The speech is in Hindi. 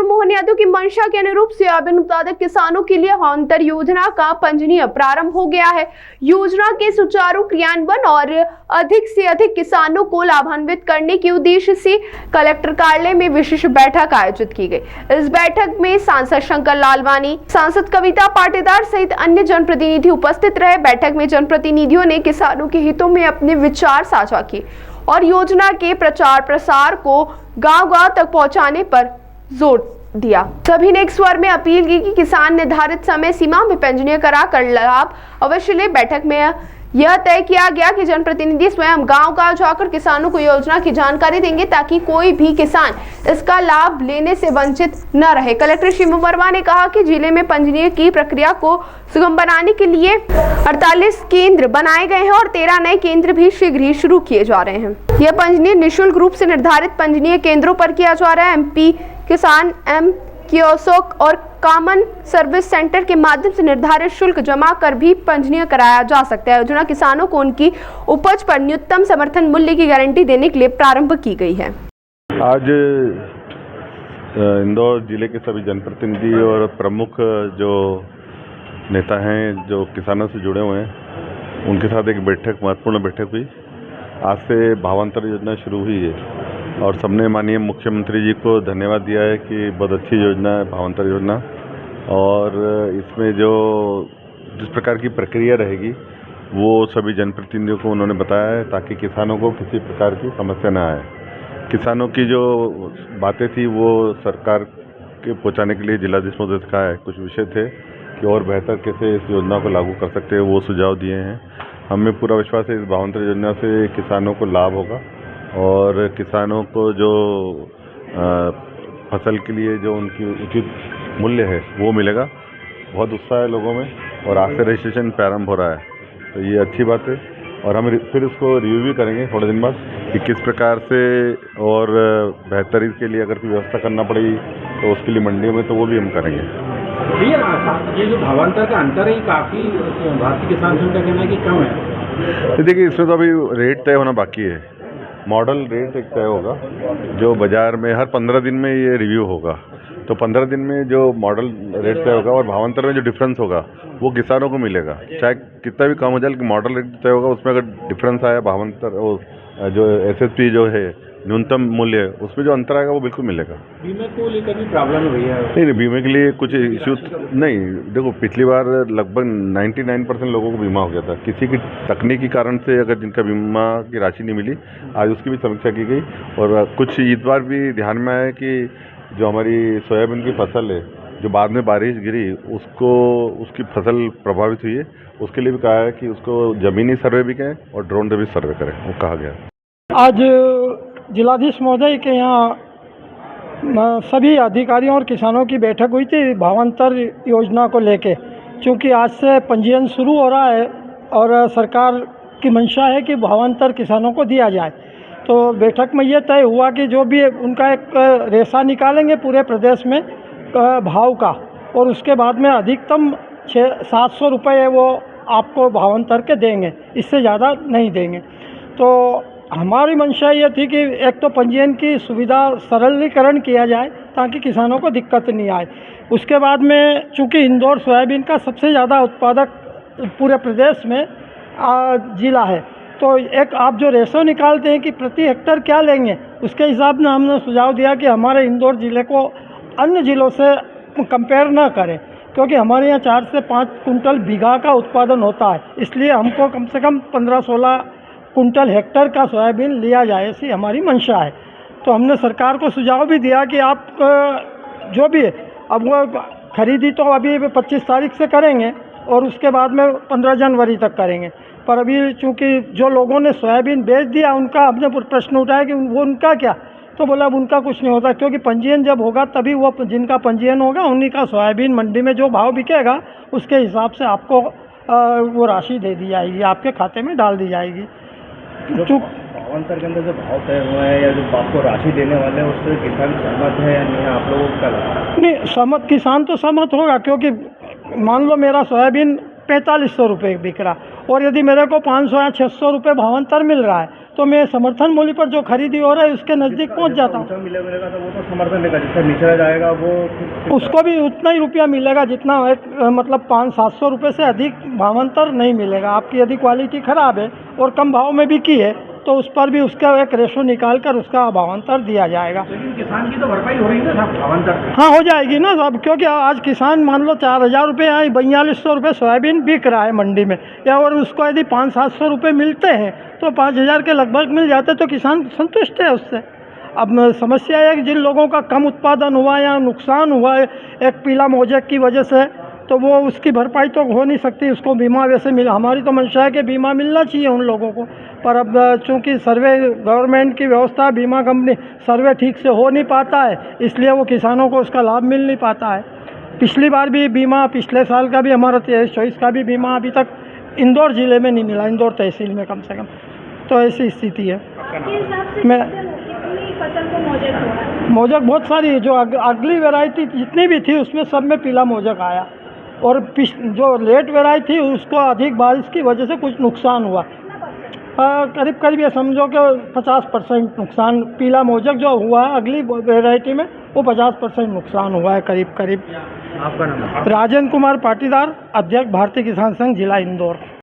मोहन यादव की मंशा के अनुरूप सोयाबीन उत्पादक किसानों के लिए भावांतर योजना का पंजीयन प्रारंभ हो गया है। योजना के सुचारू क्रियान्वयन और अधिक से अधिक किसानों को लाभान्वित करने के उद्देश्य से कलेक्टर कार्यालय में विशेष बैठक आयोजित की गई। इस बैठक में सांसद शंकर लालवानी, सांसद कविता पाटीदार सहित अन्य जनप्रतिनिधि उपस्थित रहे। बैठक में जनप्रतिनिधियों ने किसानों के हितों में अपने विचार साझा किए और योजना के प्रचार प्रसार को गांव-गांव तक पहुंचाने पर जोर दिया। सभी ने एक स्वर में अपील की कि किसान निर्धारित समय सीमा में पंजीयन कराकर लाभ अवश्य ले। बैठक में यह तय किया गया कि जनप्रतिनिधि स्वयं गांव-गांव जाकर किसानों को योजना की जानकारी देंगे ताकि कोई भी किसान इसका लाभ लेने से वंचित न रहे। कलेक्टर शिवम वर्मा ने कहा कि जिले में पंजीयन की प्रक्रिया को सुगम बनाने के लिए 48 केंद्र बनाए गए हैं और 13 नए केंद्र भी शीघ्र ही शुरू किए जा रहे हैं। यह पंजीयन निःशुल्क रूप से निर्धारित पंजीयन केंद्रों पर किया जा रहा है। एमपी किसान एम कियोस्क और कॉमन सर्विस सेंटर के माध्यम से निर्धारित शुल्क जमा कर भी पंजीयन कराया जा सकता है। योजना किसानों को उनकी उपज पर न्यूनतम समर्थन मूल्य की गारंटी देने के लिए प्रारंभ की गई है। आज इंदौर जिले के सभी जनप्रतिनिधि और प्रमुख जो नेता हैं जो किसानों से जुड़े हुए हैं, उनके साथ एक महत्वपूर्ण बैठक हुई। आज से भावांतर योजना शुरू हुई है और सबने माननीय मुख्यमंत्री जी को धन्यवाद दिया है कि बहुत अच्छी योजना है भावांतर योजना। और इसमें जो जिस प्रकार की प्रक्रिया रहेगी वो सभी जनप्रतिनिधियों को उन्होंने बताया है ताकि किसानों को किसी प्रकार की समस्या ना आए। किसानों की जो बातें थी वो सरकार के पहुंचाने के लिए जिलाधीश महोदय से कहा है। कुछ विषय थे कि और बेहतर कैसे इस योजना को लागू कर सकते हैं, वो सुझाव दिए हैं। हमें पूरा विश्वास है इस भावांतर योजना से किसानों को लाभ होगा और किसानों को जो फसल के लिए जो उनकी उचित मूल्य है वो मिलेगा। बहुत उत्साह है लोगों में और आज से रजिस्ट्रेशन प्रारंभ हो रहा है, तो ये अच्छी बात है। और हम फिर इसको रिव्यू भी करेंगे थोड़े दिन बाद कि किस प्रकार से और बेहतरी के लिए अगर कोई व्यवस्था करना पड़ेगी तो उसके लिए मंडियों में तो वो भी हम करेंगे। ये जो भावांतर का अंतर है काफ़ी भारतीय किसान संघ का कहना है कि कम है। देखिए इसमें तो अभी रेट तय होना बाकी है। मॉडल रेट एक तय होगा जो बाज़ार में हर 15 दिन में ये रिव्यू होगा, तो 15 दिन में जो मॉडल रेट तय होगा और भावांतर में जो डिफरेंस होगा वो किसानों को मिलेगा। चाहे कितना भी कम हो जाए, मॉडल रेट तय होगा उसमें अगर डिफरेंस आया भावांतर जो एसएसपी जो है न्यूनतम मूल्य है उसमें जो अंतर आएगा वो बिल्कुल मिलेगा। बीमे को लेकर भी प्रॉब्लम है भैया? नहीं, बीमे के लिए कुछ इश्यू नहीं। देखो पिछली बार लगभग 99% लोगों को बीमा हो गया था। किसी की तकनीकी कारण से अगर जिनका बीमा की राशि नहीं मिली, आज उसकी भी समीक्षा की गई। और कुछ इस बार भी ध्यान में आया कि जो हमारी सोयाबीन की फसल है जो बाद में बारिश गिरी उसकी फसल प्रभावित हुई है, उसके लिए भी कहा है कि उसको ज़मीनी सर्वे भी करें और ड्रोन से भी सर्वे करें, वो कहा गया। आज जिलाधीश महोदय के यहाँ सभी अधिकारियों और किसानों की बैठक हुई थी भावांतर योजना को लेके। क्योंकि आज से पंजीयन शुरू हो रहा है और सरकार की मंशा है कि भावांतर किसानों को दिया जाए, तो बैठक में ये तय हुआ कि जो भी उनका एक रेशा निकालेंगे पूरे प्रदेश में भाव का, और उसके बाद में अधिकतम 700 रुपये वो आपको भावांतर के देंगे, इससे ज़्यादा नहीं देंगे। तो हमारी मंशा ये थी कि एक तो पंजीयन की सुविधा सरलीकरण किया जाए ताकि किसानों को दिक्कत नहीं आए। उसके बाद में चूँकि इंदौर सोयाबीन का सबसे ज़्यादा उत्पादक पूरे प्रदेश में ज़िला है, तो एक आप जो रेशो निकालते हैं कि प्रति हेक्टर क्या लेंगे, उसके हिसाब में हमने सुझाव दिया कि हमारे इंदौर ज़िले को अन्य ज़िलों से कंपेयर न करें, क्योंकि हमारे यहाँ 4 से 5 कुंटल बीघा का उत्पादन होता है, इसलिए हमको कम से कम 15-16 कुंटल हेक्टर का सोयाबीन लिया जाए, ऐसी हमारी मंशा है। तो हमने सरकार को सुझाव भी दिया कि आप जो भी अब वो खरीदी तो अभी 25 तारीख से करेंगे और उसके बाद में 15 जनवरी तक करेंगे, पर अभी चूँकि जो लोगों ने सोयाबीन बेच दिया उनका हमने प्रश्न उठाया कि वो उनका क्या, तो बोला अब उनका कुछ नहीं होता, क्योंकि पंजीयन जब होगा तभी वो जिनका पंजीयन होगा उन्हीं का सोयाबीन मंडी में जो भाव बिकेगा उसके हिसाब से आपको वो राशि दे दी जाएगी, आपके खाते में डाल दी जाएगी। भावांतर के अंदर जो भाव तय हुआ है या जो आपको राशि देने वाले हैं उससे किसान सहमत है या नहीं, आप लोगों को क्या लगता है? नहीं, सहमत किसान तो सहमत होगा, क्योंकि मान लो मेरा सोयाबीन 4500 रुपये बिक रहा और यदि मेरे को 500 या 600 रुपये भावांतर मिल रहा है तो मैं समर्थन मूल्य पर जो खरीदी हो रहा है उसके नज़दीक पहुंच जाता हूँ। ऊंचा मिलेगा तो वो तो समर्थन लेगा, जिसका निचला जाएगा वो उसको भी उतना ही रुपया मिलेगा जितना एक मतलब 500-700 रुपये से अधिक भावांतर नहीं मिलेगा। आपकी यदि क्वालिटी ख़राब है और कम भाव में बिकी है तो उस पर भी उसका एक रेशो निकाल कर उसका भावांतर दिया जाएगा। लेकिन किसान की तो भरपाई हो रही है ना भावांतर से। हाँ, हो जाएगी ना साहब, क्योंकि आज किसान मान लो 4,000 रुपये या 4200 रुपये सोयाबीन बिक रहा है मंडी में, या और उसको यदि 500-700 रुपये मिलते हैं तो 5,000 के लगभग मिल जाते तो किसान संतुष्ट है उससे। अब समस्या है कि जिन लोगों का कम उत्पादन हुआ या नुकसान हुआ है एक पीला मोजेक की वजह से, तो वो उसकी भरपाई तो हो नहीं सकती, उसको बीमा वैसे मिला। हमारी तो मंशा है कि बीमा मिलना चाहिए उन लोगों को, पर अब चूँकि सर्वे गवर्नमेंट की व्यवस्था, बीमा कंपनी सर्वे ठीक से हो नहीं पाता है, इसलिए वो किसानों को उसका लाभ मिल नहीं पाता है। पिछली बार भी बीमा, पिछले साल का भी हमारा 23-24 का भी बीमा अभी तक इंदौर ज़िले में नहीं मिला, इंदौर तहसील में कम से कम। तो ऐसी स्थिति है। मैं फसल को मोजेक हो रहा है? मोजक बहुत सारी, जो अगली वैरायटी जितनी भी थी उसमें सब में पीला मोजक आया, और जो लेट वैरायटी थी उसको अधिक बारिश की वजह से कुछ नुकसान हुआ। करीब करीब ये समझो कि 50% नुकसान पीला मोजक जो हुआ है अगली वैरायटी में, वो 50% नुकसान हुआ है करीब करीब। आपका नाम? राजेंद्र कुमार पाटीदार, अध्यक्ष भारतीय किसान संघ जिला इंदौर।